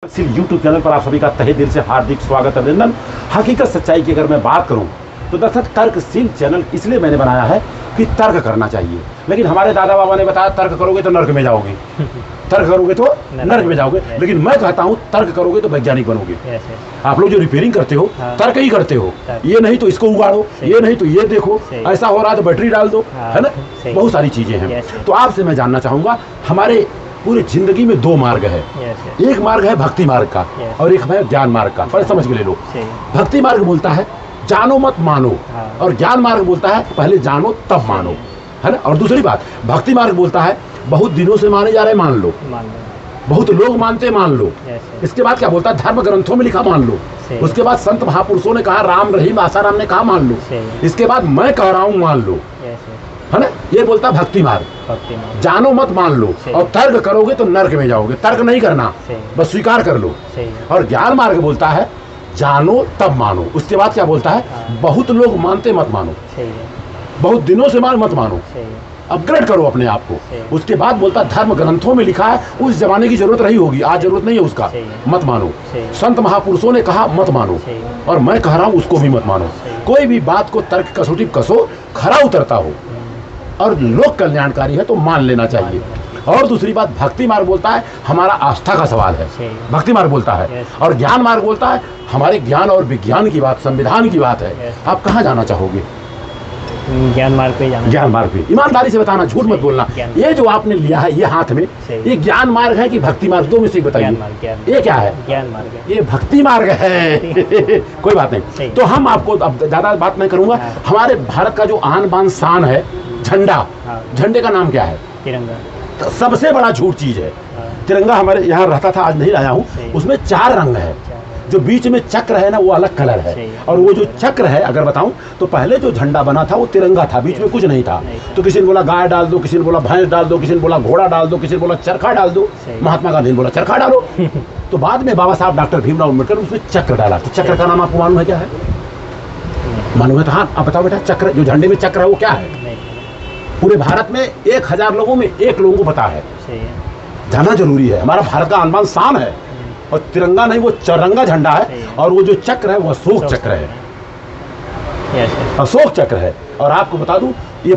YouTube channel पर आप सभी का तहे दिल से हार्दिक स्वागत अभिनंदन। हकीकत सच्चाई की अगर मैं बात करूं तो दरअसल तर्कशील चैनल इसलिए मैंने बनाया है कि तर्क करना चाहिए, लेकिन हमारे दादा बाबा ने बताया तर्क करोगे तो नर्क में जाओगे, तर्क करोगे तो नर्क में जाओगे, लेकिन मैं कहता हूँ तर्क करोगे तो वैज्ञानिक बनोगे। आप लोग जो रिपेयरिंग करते हो तर्क ही करते हो, ये नहीं तो इसको उगाड़ो, ये नहीं तो ये देखो, ऐसा हो रहा है तो बैटरी डाल दो, है ना, बहुत सारी चीजें हैं। तो आपसे मैं जानना चाहूंगा, हमारे पूरी जिंदगी में दो मार्ग है, एक मार्ग है भक्ति मार्ग का और एक है ज्ञान मार्ग का। पहले समझ के ले लो। भक्ति मार्ग बोलता है जानो मत मानो, और ज्ञान मार्ग बोलता है पहले जानो तब मानो, है ना। और दूसरी बात, भक्ति मार्ग बोलता है बहुत दिनों से माने जा रहे मान लो, बहुत लोग मानते मान लो। इसके बाद क्या बोलता है, धर्म ग्रंथों में लिखा मान लो। उसके बाद संत महापुरुषों ने कहा, राम रहीम आसाराम ने कहा मान लो। इसके बाद मैं कह रहा हूँ मान लो, है ना। ये बोलता है भक्ति मार्ग, जानो मत मान लो, और तर्क करोगे तो नर्क में जाओगे, तर्क नहीं करना, बस स्वीकार कर लो। और ज्ञान मार्ग बोलता है जानो तब मानो। उसके बाद क्या बोलता है, बहुत लोग मानते मत मानो, बहुत दिनों से मत मानो, अपग्रेड करो अपने आप को। उसके बाद बोलता है धर्म ग्रंथों में लिखा है, उस जमाने की जरूरत रही होगी, आज जरूरत नहीं है उसका, मत मानो। संत महापुरुषों ने कहा मत मानो, और मैं कह रहा हूँ उसको भी मत मानो। कोई भी बात को तर्क कसौटी कसो, खरा उतरता हो और लोक कल्याणकारी है तो मान लेना चाहिए। और दूसरी बात, भक्ति मार्ग बोलता है हमारा आस्था का सवाल है, भक्ति मार्ग बोलता है। और ज्ञान मार्ग बोलता है हमारे ज्ञान और विज्ञान की बात, संविधान की बात है। आप कहाँ जाना चाहोगे? ज्ञान मार्ग पे जाना। ज्ञान मार्ग पे। ईमानदारी से बताना, झूठ मत बोलना। ये जो आपने लिया है ये हाथ में, ये ज्ञान मार्ग है कि भक्ति मार्ग? दो में से बताइए, ये क्या है? ज्ञान मार्ग। ये भक्ति मार्ग है। कोई बात नहीं। तो हम आपको, अब ज्यादा बात नहीं करूंगा, हमारे भारत का जो आन बान शान है झंडा, झंडे का नाम क्या है? तिरंगा। तो सबसे बड़ा झूठ चीज है तिरंगा। हमारे यहाँ रहता था, आज नहीं लाया हूँ। उसमें 4 रंग है, जो बीच में चक्र है ना वो अलग कलर है, और वो जो चक्र है अगर बताऊं तो पहले जो झंडा बना था वो तिरंगा था, बीच में कुछ नहीं था। तो किसी ने बोला गाय डाल दो, किसी ने बोला भैंस डाल दो, किसी ने बोला घोड़ा डाल दो, किसी ने बोला चरखा डाल दो। महात्मा गांधी ने बोला चरखा डालो। तो बाद में बाबा साहब डॉक्टर भीमराव अम्बेडकर उसमें चक्र डाला। तो चक्र का नाम आपको मालूम है क्या है? मालूम है? तो हाँ, आप बताओ बेटा, चक्र जो झंडे में चक्र है वो क्या है? पूरे भारत में 1000 लोगों में 1 लोगों को पता है। जाना जरूरी है, हमारा भारत का आन शान है। और तिरंगा नहीं, वो चौरंगा झंडा है, और वो जो चक्र है वो अशोक चक्र है, अशोक चक्र है। और आपको बता दूं, ये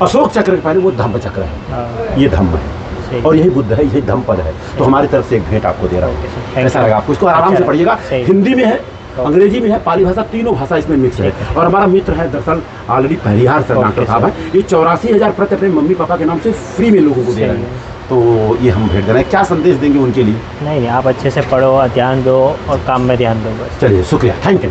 अशोक चक्र के पहले वो धम्म चक्र है, ये धम्म है, और यही बुद्ध है, यही धम्म पद है। तो हमारी तरफ से एक भेंट आपको दे रहा हूँ, ऐसा लगा आपको। इसको आराम से पढ़िएगा, हिंदी में है, अंग्रेजी में है, पाली भाषा, तीनों भाषा इसमें मिक्स है। और हमारा मित्र है दरअसल ऑलरेडी पहलिहार सर डॉक्टर साहब है, ये 84,000 प्रति अपने मम्मी पापा के नाम से फ्री में लोगों को दे रहे हैं। तो ये हम भेंट दे रहे हैं। क्या संदेश देंगे उनके लिए? नहीं, आप अच्छे से पढ़ो, ध्यान दो और काम में ध्यान दो बस। चलिए, शुक्रिया, थैंक यू।